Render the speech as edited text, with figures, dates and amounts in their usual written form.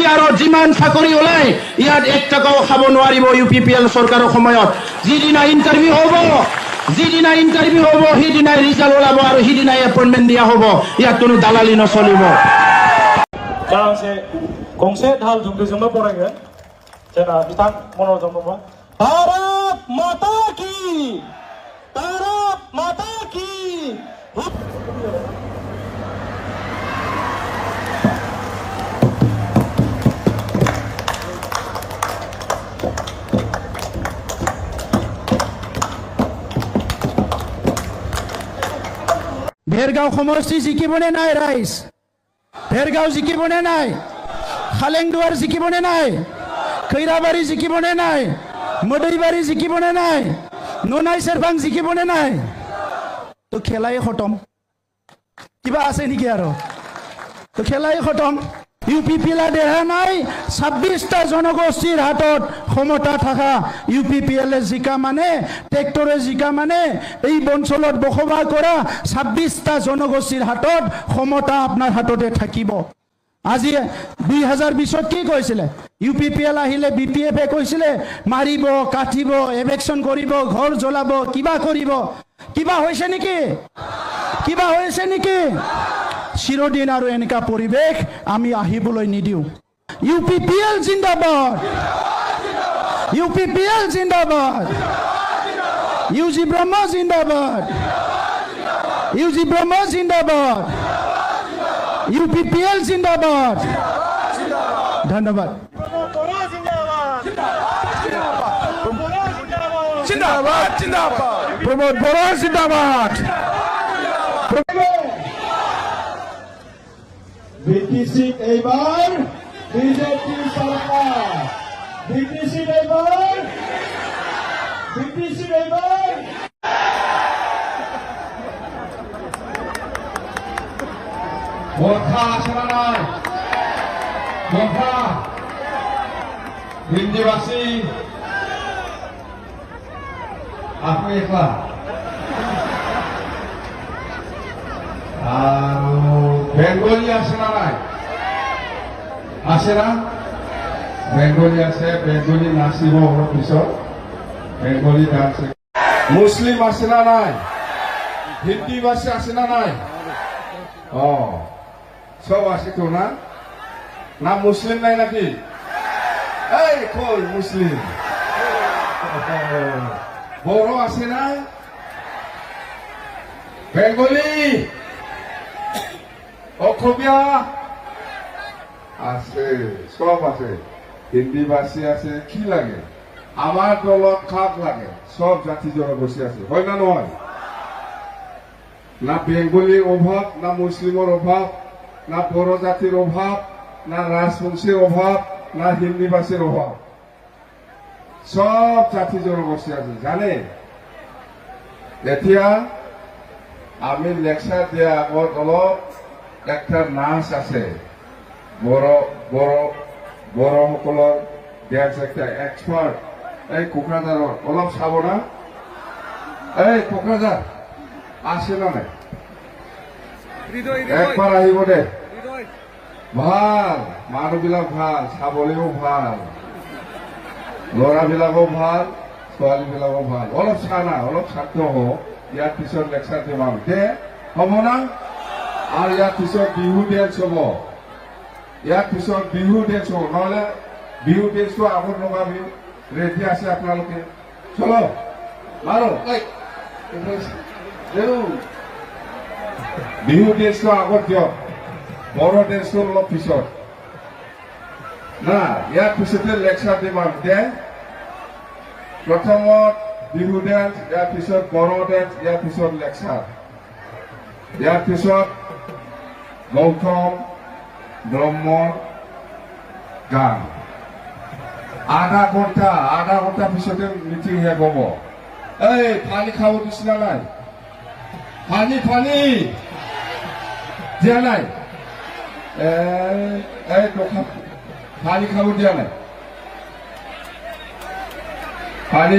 চেয়াৰত যিমান চাকৰি ওলাই ইয়াত 1 টকাও খাব নোৱাৰিব UPPL চৰকাৰৰ সময়ত। যিদিনা ইণ্টাৰভিউ হ'ব সেইদিনাই ৰিজাল্ট ওলাব আৰু সেইদিনাই এপইণ্টমেণ্ট দিয়া হ'ব। ইয়াত কোনো দালালি নচলিব। गांसे गंसे दाहाल जुंजोंनो बरायगोन जोंना बिथां मनरन्जन ब्रह्म। भारत माता की, भारत माता की। भेरगाव समष्टि जिकिबने नाय राइज, भेरगाव जिकिबने नाय, खालेंदुवार जिकिबने नाय, खैराबारि जिकिबने नाय, मोदैबारि जिकिबने नाय, ननाय सेरफां जिकिबने नाय। तो खेलाय खतम। किबा आसे नेকি आरो? तो खेलाय खतम। UPPL देरहानाय 26টা জনগোষ্ঠীৰ হাতত ক্ষমতা থাকা UPPL জিকা মানে ট্ৰেক্টৰে জিকা মানে এই অঞ্চলত বসবাস কৰা 26টা জনগোষ্ঠীৰ হাতত ক্ষমতা আপোনাৰ হাততে থাকিব। আজি 2020ত কি কৈছিলে? UPPL আহিলে BPF কৈছিলে মাৰিব, কাটিব, এভেকশ্যন কৰিব, ঘৰ জ্বলাব, কিবা কৰিব। কিবা হৈছে নেকি? কিবা হৈছে নেকি? চিৰদিন আৰু এনেকা পৰিৱেশ আমি আহিবলৈ নিদিওঁ। UPPL জিন্দাবাদ, UPPL জিন্দাবাদ, UG ব্ৰহ্ম জিন্দাবাদ, UG ব্ৰহ্ম জিন্দাবাদ, UPPL জিন্দাবাদ। ধন্যবাদ। জিন্দাবাদ জিন্দাবাদ, প্রমোদ বড়ুয়া জিন্দাবাদ। বিটিসি এইবার বিজেপি সরকার, বিটিসি এইবার, বিটিসি এইবার। বোরখা আসে না নাই? বোরখা হিন্দিবাসী আপনি একলা আর বেঙ্গলি আসে না নাই? আসে না? বেঙ্গলি আছে, বেঙ্গলি নাচিব অলপ পিছত, বেঙ্গলি ডান্স। মুসলিম আছে না নাই? হিন্দিবাসী আছে না নাই? সব আছে তো না? না মুসলিম নাই নাকি? এই কই মুসলিম? বড় আছে না? বেঙ্গলি, অসমীয়া আছে, সব আছে। হিন্দিবাসী আছে। কি লাগে? আমার দলত খাপ লাগে। সব জাতি জনগোষ্ঠী আছে, হয় না নয়? না বেঙ্গলির অভাব, না মুসলিমের অভাব, না বড় জাতির অভাব, না রাজবংশীর অভাব, না হিন্দিবাসীর অভাব। সব জাতি জনগোষ্ঠী আছে, জানে? এতিয়া আমি লেকচার দিয়া আগত অলপ একটা নাচ আছে, বড়সকলৰ ডেন্স একটা এক্সপাৰ্ট। এই কোকৰাঝাৰৰ অলপ চাব না? এই কোকৰাঝাৰ আছে না নাই? একবাৰ আহিব দে। ভাল, মানুহবিলাক ভাল, চাবলৈও ভাল, ল'ৰাবিলাকো ভাল, ছোৱালীবিলাকো ভাল। অলপ চা না, অলপ ছাত্ৰ হওক। ইয়াৰ পিছত লেকচাৰ দিম আৰু দে, হ'ব না? আৰু ইয়াৰ পিছত বিহু ডেন্স হ'ব, ইয়াৰ পিছত বিহু ডেন্স হ'ব। নহ'লে বিহু ডেন্সটো আগত লগাবি। ৰেডি আছে আপোনালোকে? চলো মাৰো। বিহু ডেন্সটো আগত দিয়ক, বড়ো ডেন্সটো অলপ পিছত না। ইয়াৰ পিছতে লেকচাৰ দিম আৰু দে। প্ৰথমত বিহু ডেন্স, ইয়াৰ পিছত বড়ো ডেন্স, ইয়াৰ পিছত লেকচাৰ, ইয়াৰ পিছত গৌতম ব্ৰহ্মৰ গান। আধা ঘণ্টা পিছতে মিটিং শেষ হ'ব। এই পানী খাব দিছিলা নাই? পানী দিয়া নাই? এই পানী খাব দিয়া নাই? পানী